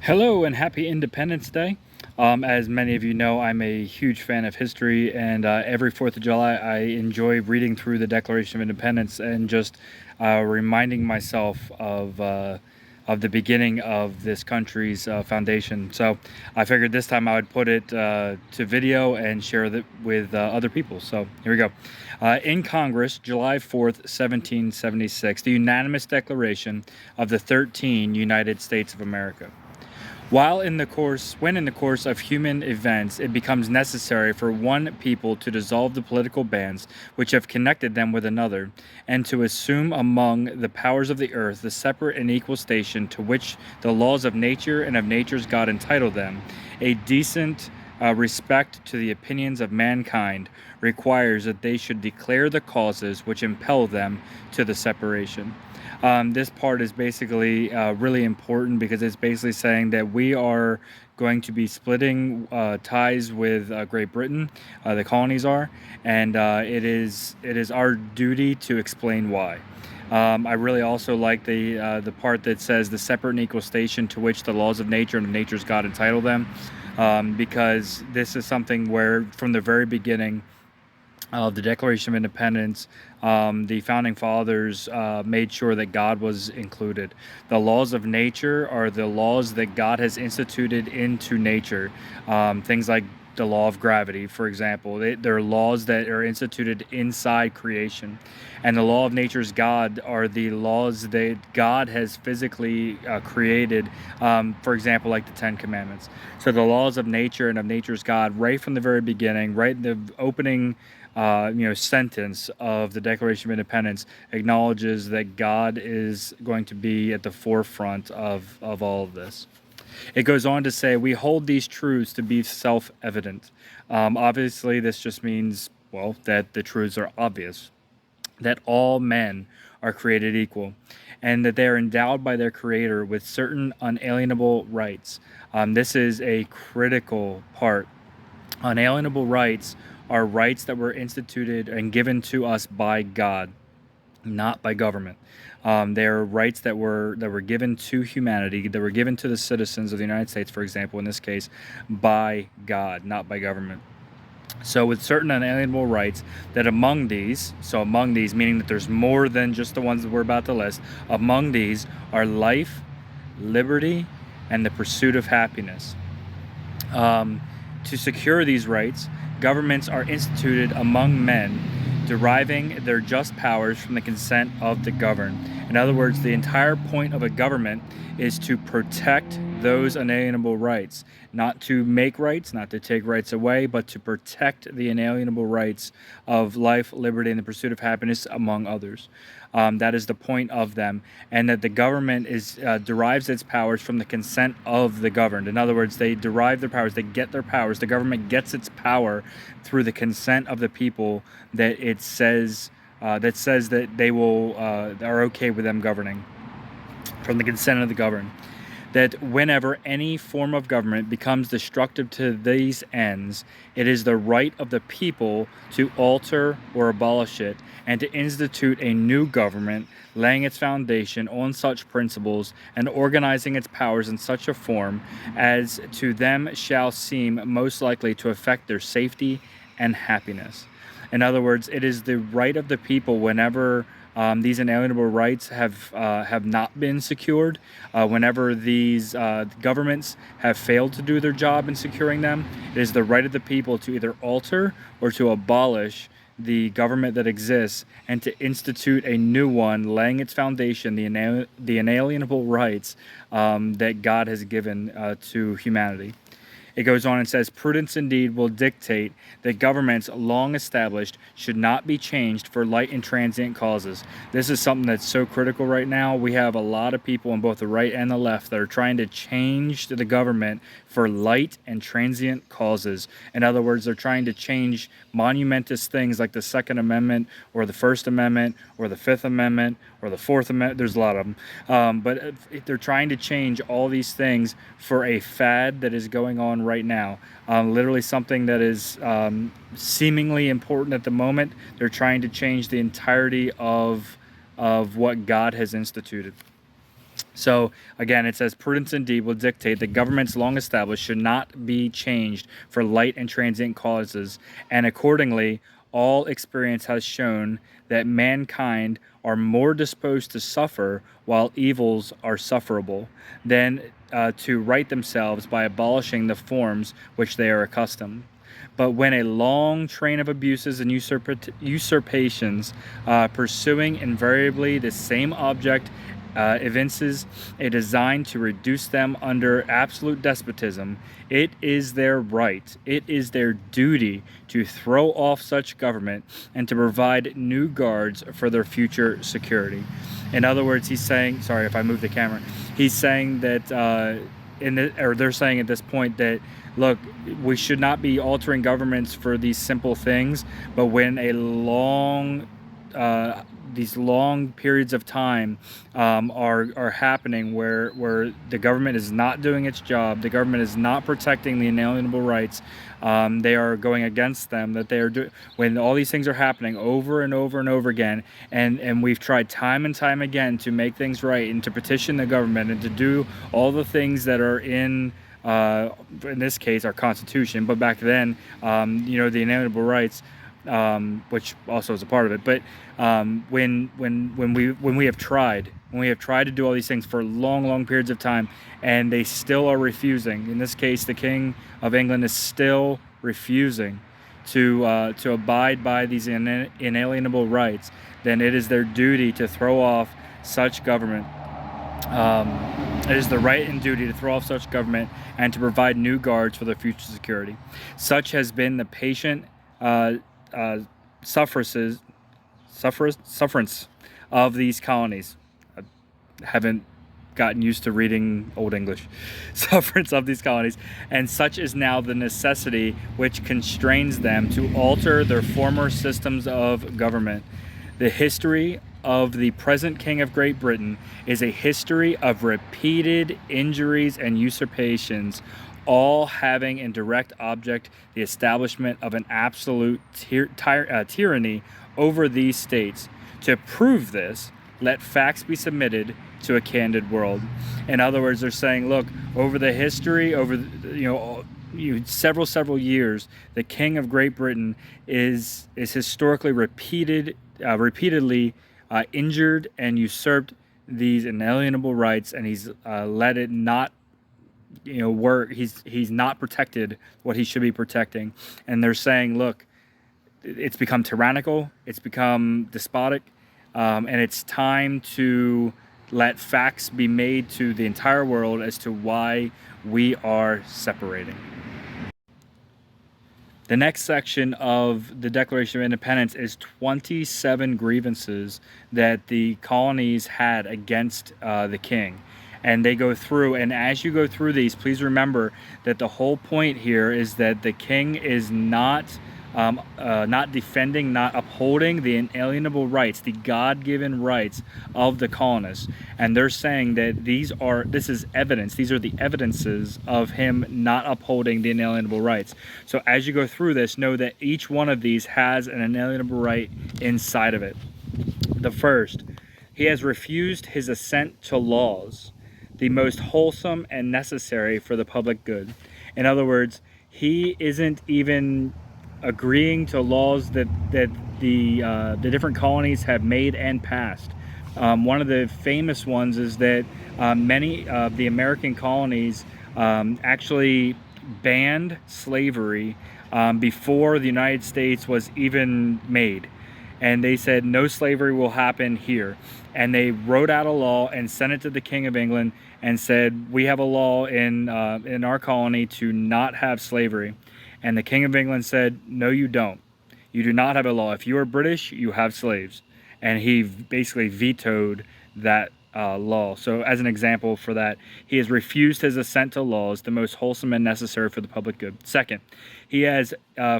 Hello and happy Independence Day. As many of you know, I'm a huge fan of history, and every 4th of July, I enjoy reading through the Declaration of Independence and just reminding myself of the beginning of this country's foundation. So I figured this time I would put it to video and share it with other people. So here we go. In Congress, July 4th, 1776, the unanimous declaration of the 13 United States of America. When in the course of human events it becomes necessary for one people to dissolve the political bands which have connected them with another, and to assume among the powers of the earth the separate and equal station to which the laws of nature and of nature's God entitle them, a decent respect to the opinions of mankind requires that they should declare the causes which impel them to the separation. This part is basically really important because it's basically saying that we are going to be splitting ties with Great Britain, the colonies are, and it is our duty to explain why. I really also like the part that says the separate and equal station to which the laws of nature and of nature's God entitle them, because this is something where from the very beginning of the Declaration of Independence, the founding fathers made sure that God was included. The laws of nature are the laws that God has instituted into nature. Things like the law of gravity, for example, they're laws that are instituted inside creation. And the law of nature's God are the laws that God has physically created, for example, like the Ten Commandments. So the laws of nature and of nature's God, right from the very beginning, right in the opening sentence of the Declaration of Independence acknowledges that God is going to be at the forefront of all of this. It goes on to say, we hold these truths to be self-evident. Obviously, this just means, well, that the truths are obvious, that all men are created equal, and that they are endowed by their Creator with certain unalienable rights. This is a critical part. Unalienable rights are rights that were instituted and given to us by God, not by government. They are rights that were given to humanity, that were given to the citizens of the United States, for example, in this case, by God, not by government. So, with certain unalienable rights, that among these, meaning that there's more than just the ones that we're about to list, among these are life, liberty, and the pursuit of happiness. To secure these rights, governments are instituted among men, deriving their just powers from the consent of the governed. In other words, the entire point of a government is to protect those unalienable rights, not to make rights, not to take rights away, but to protect the inalienable rights of life, liberty, and the pursuit of happiness, among others. That is the point of them, and that the government derives its powers from the consent of the governed. In other words, they derive their powers, they get their powers. The government gets its power through the consent of the people that it says that they will are okay with them governing, from the consent of the governed. That whenever any form of government becomes destructive to these ends, it is the right of the people to alter or abolish it, and to institute a new government, laying its foundation on such principles and organizing its powers in such a form as to them shall seem most likely to affect their safety and happiness. In other words, it is the right of the people whenever these inalienable rights have not been secured, whenever these governments have failed to do their job in securing them. It is the right of the people to either alter or to abolish the government that exists, and to institute a new one, laying its foundation, the inalienable rights that God has given to humanity. It goes on and says, prudence indeed will dictate that governments long established should not be changed for light and transient causes. This is something that's so critical right now. We have a lot of people on both the right and the left that are trying to change the government for light and transient causes. In other words, they're trying to change monumentous things like the Second Amendment or the First Amendment or the Fifth Amendment or the Fourth Amendment. There's a lot of them. But if they're trying to change all these things for a fad that is going on right now. Literally something that is seemingly important at the moment. They're trying to change the entirety of what God has instituted. So again, it says prudence indeed will dictate that governments long established should not be changed for light and transient causes, and accordingly, all experience has shown that mankind are more disposed to suffer while evils are sufferable than to right themselves by abolishing the forms which they are accustomed. But when a long train of abuses and usurpations, pursuing invariably the same object, evinces a design to reduce them under absolute despotism, it is their right, it is their duty to throw off such government and to provide new guards for their future security. In other words, he's saying, sorry if I move the camera, he's saying that they're saying at this point that, look, we should not be altering governments for these simple things, but when a these long periods of time are happening where the government is not doing its job, the government is not protecting the inalienable rights, they are going against them, that they are doing, when all these things are happening over and over and over again, and we've tried time and time again to make things right and to petition the government and to do all the things that are in this case our Constitution, but back then the inalienable rights, which also is a part of it. But when we have tried to do all these things for long periods of time, and they still are refusing. In this case, the King of England is still refusing to abide by these inalienable rights. Then it is their duty to throw off such government. It is the right and duty to throw off such government and to provide new guards for their future security. Such has been the patient sufferance of these colonies. I haven't gotten used to reading Old English. Sufferance of these colonies, and such is now the necessity which constrains them to alter their former systems of government. The history of the present King of Great Britain is a history of repeated injuries and usurpations, all having in direct object the establishment of an absolute tyranny over these states. To prove this, let facts be submitted to a candid world. In other words, they're saying, look, over the history, several years, the King of Great Britain is historically repeatedly injured and usurped these inalienable rights, and he's let it not work. He's not protected what he should be protecting. And they're saying, look, it's become tyrannical, it's become despotic, and it's time to let facts be made to the entire world as to why we are separating. The next section of the Declaration of Independence is 27 grievances that the colonies had against the king. And they go through, and as you go through these, please remember that the whole point here is that the king is not defending, not upholding the inalienable rights, the God-given rights of the colonists. And they're saying that this is evidence, these are the evidences of him not upholding the inalienable rights. So as you go through this, know that each one of these has an inalienable right inside of it. The first, he has refused his assent to laws, the most wholesome and necessary for the public good. In other words, he isn't even agreeing to laws that the different colonies have made and passed. One of the famous ones is that many of the American colonies actually banned slavery before the United States was even made. And they said no slavery will happen here. And they wrote out a law and sent it to the King of England and said, we have a law in our colony to not have slavery. And the King of England said, no, you don't. You do not have a law. If you are British, you have slaves. And he basically vetoed that law. So as an example for that, he has refused his assent to laws, the most wholesome and necessary for the public good. Second, he has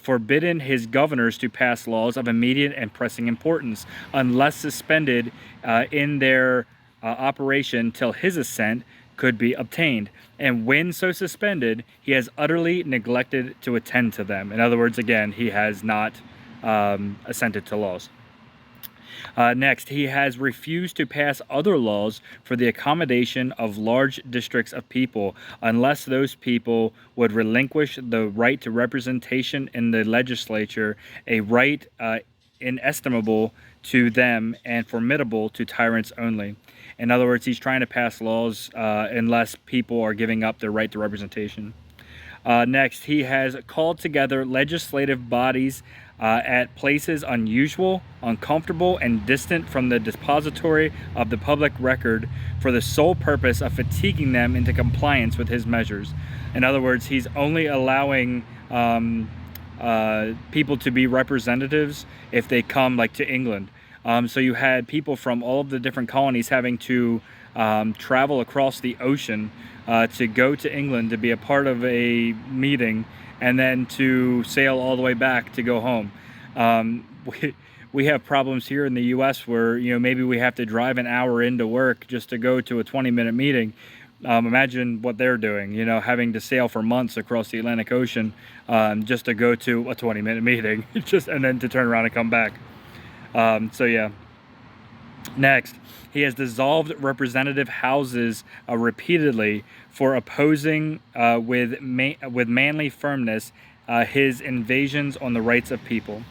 forbidden his governors to pass laws of immediate and pressing importance unless suspended in their operation till his assent could be obtained. And when so suspended, he has utterly neglected to attend to them. In other words, again, he has not assented to laws. Next, he has refused to pass other laws for the accommodation of large districts of people unless those people would relinquish the right to representation in the legislature, a right inestimable to them and formidable to tyrants only. In other words, he's trying to pass laws unless people are giving up their right to representation. Next, he has called together legislative bodies at places unusual, uncomfortable, and distant from the depository of the public record for the sole purpose of fatiguing them into compliance with his measures. In other words, he's only allowing people to be representatives if they come like to England. So you had people from all of the different colonies having to travel across the ocean to go to England to be a part of a meeting, and then to sail all the way back to go home. We have problems here in the U.S. where, maybe we have to drive an hour into work just to go to a 20-minute meeting. Imagine what they're doing, having to sail for months across the Atlantic Ocean just to go to a 20-minute meeting, and then to turn around and come back. So yeah. Next, he has dissolved representative houses repeatedly for opposing with manly firmness his invasions on the rights of people.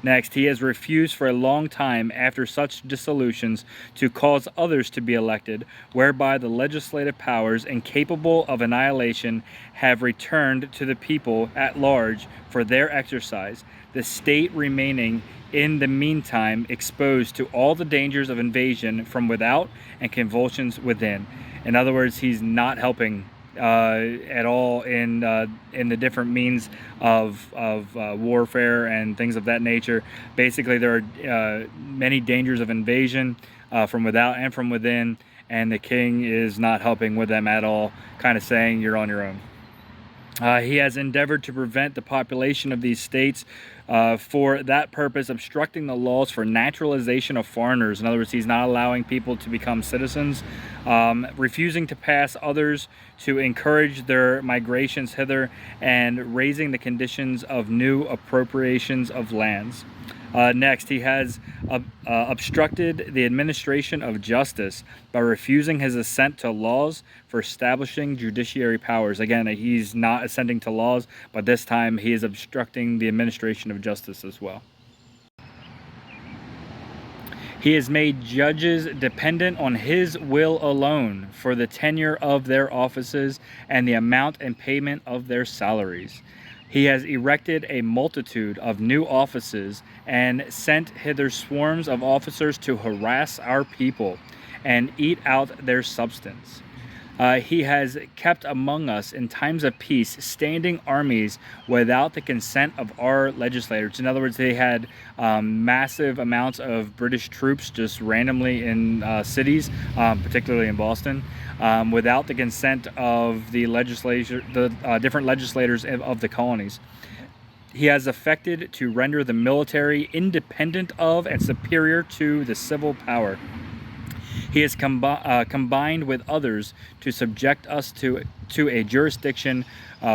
Next, he has refused for a long time after such dissolutions to cause others to be elected, whereby the legislative powers, incapable of annihilation, have returned to the people at large for their exercise, the state remaining in the meantime exposed to all the dangers of invasion from without and convulsions within. In other words, he's not helping at all in the different means of warfare and things of that nature. Basically, there are many dangers of invasion from without and from within, and the king is not helping with them at all, kind of saying you're on your own. He has endeavored to prevent the population of these states for that purpose, obstructing the laws for naturalization of foreigners. In other words, he's not allowing people to become citizens, refusing to pass others to encourage their migrations hither, and raising the conditions of new appropriations of lands. Next, he has obstructed the administration of justice by refusing his assent to laws for establishing judiciary powers. Again, he's not assenting to laws, but this time he is obstructing the administration of justice as well. He has made judges dependent on his will alone for the tenure of their offices and the amount and payment of their salaries. He has erected a multitude of new offices and sent hither swarms of officers to harass our people and eat out their substance. He has kept among us in times of peace standing armies without the consent of our legislators. In other words, they had massive amounts of British troops just randomly in cities, particularly in Boston, without the consent of the legislature, the different legislators of the colonies. He has affected to render the military independent of and superior to the civil power. He has combined with others to subject us to a jurisdiction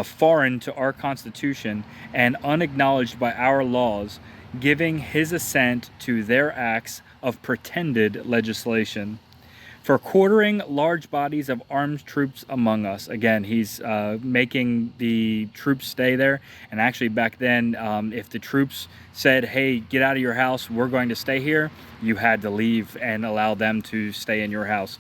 foreign to our Constitution and unacknowledged by our laws, giving his assent to their acts of pretended legislation. For quartering large bodies of armed troops among us. Again, he's making the troops stay there. And actually back then, if the troops said, hey, get out of your house, we're going to stay here, you had to leave and allow them to stay in your house.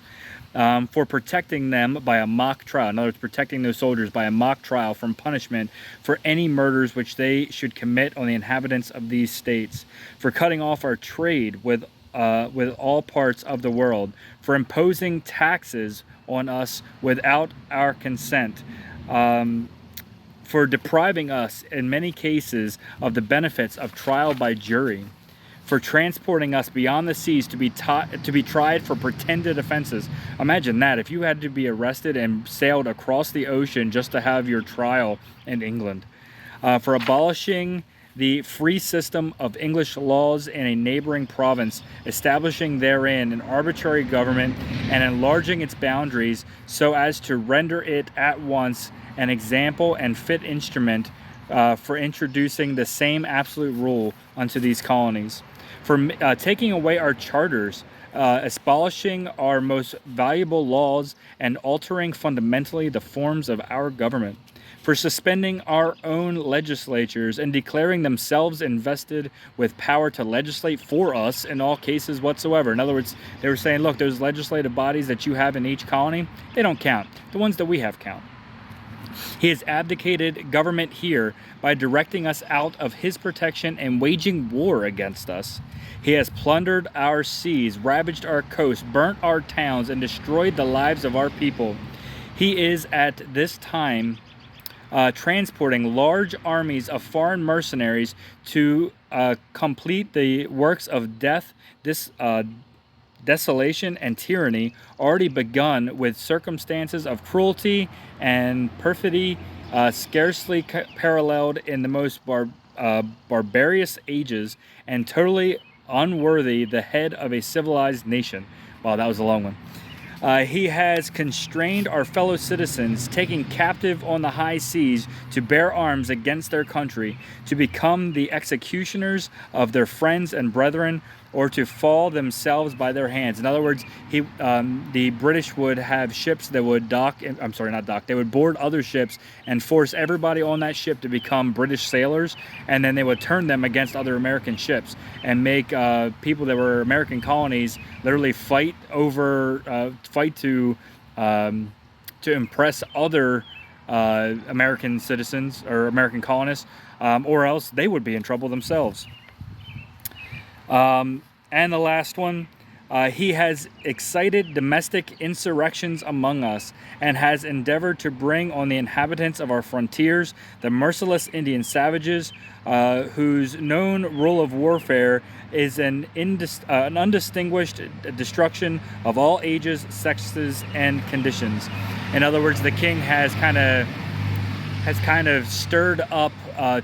For protecting them by a mock trial. In other words, protecting those soldiers by a mock trial from punishment for any murders which they should commit on the inhabitants of these states. For cutting off our trade with all parts of the world, for imposing taxes on us without our consent, for depriving us in many cases of the benefits of trial by jury, for transporting us beyond the seas to be tried for pretended offenses. Imagine that, if you had to be arrested and sailed across the ocean just to have your trial in England. For abolishing the free system of English laws in a neighboring province, establishing therein an arbitrary government and enlarging its boundaries so as to render it at once an example and fit instrument for introducing the same absolute rule unto these colonies. for taking away our charters, abolishing our most valuable laws, and altering fundamentally the forms of our government, for suspending our own legislatures and declaring themselves invested with power to legislate for us in all cases whatsoever. In other words, they were saying, look, those legislative bodies that you have in each colony, they don't count. The ones that we have count. He has abdicated government here by directing us out of his protection and waging war against us. He has plundered our seas, ravaged our coasts, burnt our towns, and destroyed the lives of our people. He is at this time transporting large armies of foreign mercenaries to complete the works of death, desolation, and tyranny already begun with circumstances of cruelty and perfidy scarcely paralleled in the most barbarous ages, and totally unworthy the head of a civilized nation. Wow, that was a long one. He has constrained our fellow citizens, taking captive on the high seas, to bear arms against their country, to become the executioners of their friends and brethren, or to fall themselves by their hands. In other words, the British would have ships that would they would board other ships and force everybody on that ship to become British sailors, and then they would turn them against other American ships and make people that were American colonies literally fight to impress other American citizens or American colonists, or else they would be in trouble themselves. And the last one, he has excited domestic insurrections among us, and has endeavored to bring on the inhabitants of our frontiers the merciless Indian savages, whose known rule of warfare is an undistinguished destruction of all ages, sexes, and conditions. In other words, the king has kind of stirred up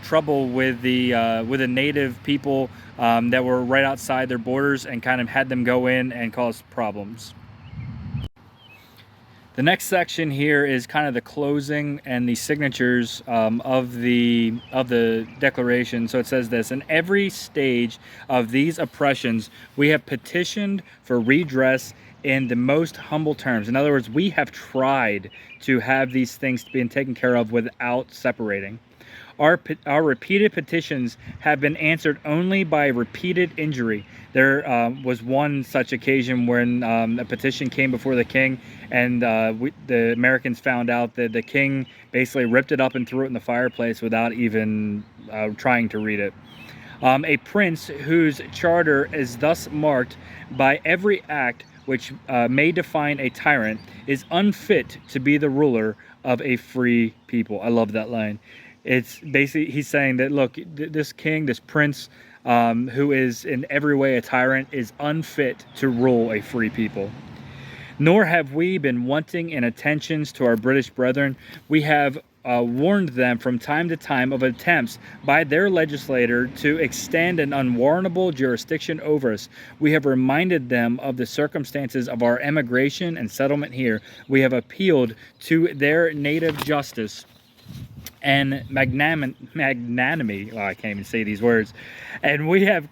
trouble with the native people that were right outside their borders, and kind of had them go in and cause problems. The next section here is kind of the closing and the signatures of the declaration. So it says this: in every stage of these oppressions, we have petitioned for redress in the most humble terms. In other words, we have tried to have these things being taken care of without separating. Our repeated petitions have been answered only by repeated injury. There was one such occasion when a petition came before the king, and the Americans found out that the king basically ripped it up and threw it in the fireplace without even trying to read it. A prince whose charter is thus marked by every act which may define a tyrant is unfit to be the ruler of a free people. I love that line. It's basically, he's saying that, look, this king, this prince, who is in every way a tyrant, is unfit to rule a free people. Nor have we been wanting in attentions to our British brethren. We have warned them from time to time of attempts by their legislator to extend an unwarrantable jurisdiction over us. We have reminded them of the circumstances of our emigration and settlement here. We have appealed to their native justice and magnanimity. I can't even say these words. And we have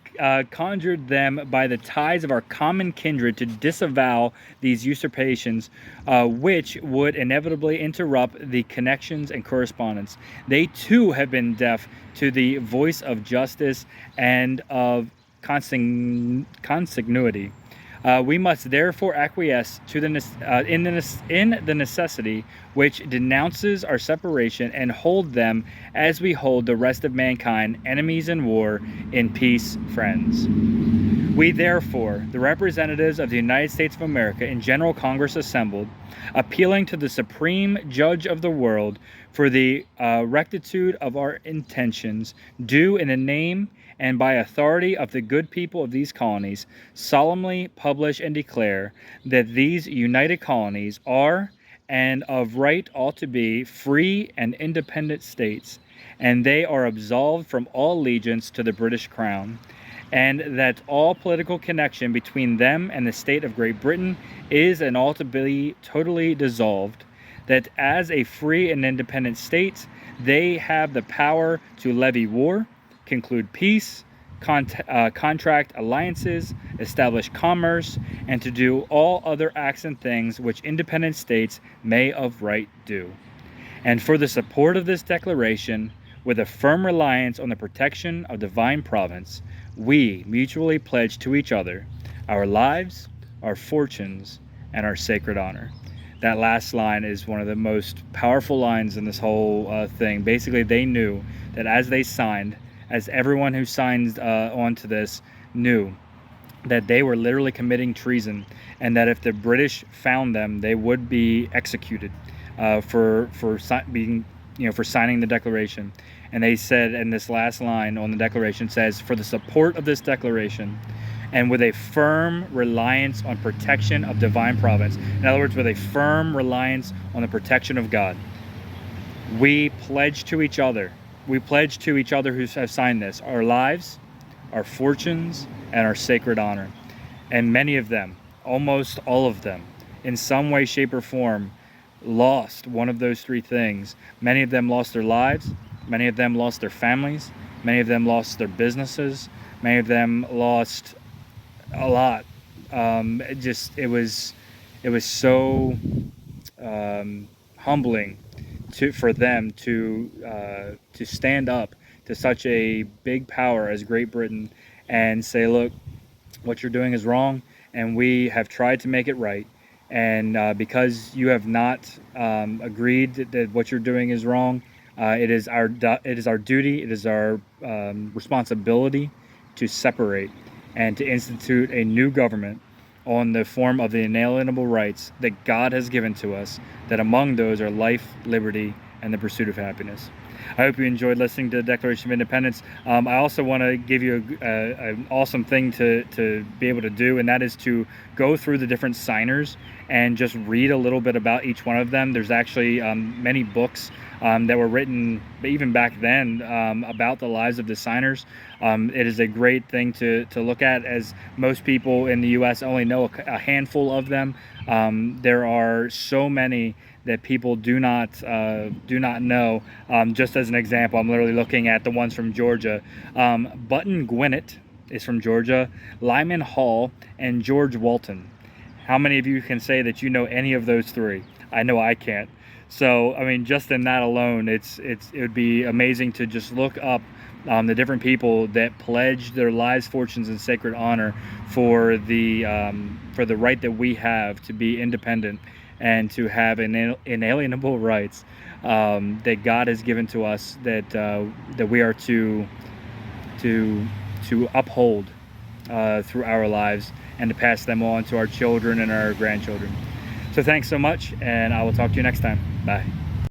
conjured them by the ties of our common kindred to disavow these usurpations, which would inevitably interrupt the connections and correspondence. They too have been deaf to the voice of justice and of consanguinity. We must therefore acquiesce to in the necessity which denounces our separation, and hold them as we hold the rest of mankind, enemies in war, in peace friends. We therefore, the representatives of the United States of America in General Congress assembled, appealing to the Supreme Judge of the world for the rectitude of our intentions, do in the name and by authority of the good people of these colonies, solemnly publish and declare that these united colonies are, and of right ought to be, free and independent states, and they are absolved from all allegiance to the British Crown, and that all political connection between them and the state of Great Britain is and ought to be totally dissolved, that as a free and independent state, they have the power to levy war, conclude peace, contract alliances, establish commerce, and to do all other acts and things which independent states may of right do. And for the support of this declaration, with a firm reliance on the protection of divine providence, we mutually pledge to each other our lives, our fortunes, and our sacred honor. That last line is one of the most powerful lines in this whole thing. Basically, they knew that as they signed, as everyone who signed onto this knew, that they were literally committing treason, and that if the British found them, they would be executed for being, for signing the Declaration. And they said, in this last line on the Declaration says, for the support of this Declaration, and with a firm reliance on protection of divine providence. In other words, with a firm reliance on the protection of God, we pledge to each other. We pledge to each other who have signed this, our lives, our fortunes, and our sacred honor. And many of them, almost all of them, in some way, shape, or form, lost one of those three things. Many of them lost their lives. Many of them lost their families. Many of them lost their businesses. Many of them lost a lot. It was so humbling for them to stand up to such a big power as Great Britain and say, look, what you're doing is wrong, and we have tried to make it right. And because you have not agreed that what you're doing is wrong, it is our duty, it is our responsibility to separate and to institute a new government on the form of the inalienable rights that God has given to us, that among those are life, liberty, and the pursuit of happiness. I hope you enjoyed listening to the Declaration of Independence. I also want to give you an awesome thing to be able to do, and that is to go through the different signers and just read a little bit about each one of them. There's actually many books that were written even back then about the lives of the signers. It is a great thing to look at, as most people in the U.S. only know a handful of them. There are so many that people do not know. Just as an example, I'm literally looking at the ones from Georgia. Button Gwinnett is from Georgia, Lyman Hall, and George Walton. How many of you can say that you know any of those three? I know I can't. So, I mean, just in that alone, it would be amazing to just look up the different people that pledged their lives, fortunes, and sacred honor for the right that we have to be independent and to have inalienable rights that God has given to us, that we are to uphold through our lives, and to pass them on to our children and our grandchildren. So thanks so much, and I will talk to you next time. Bye.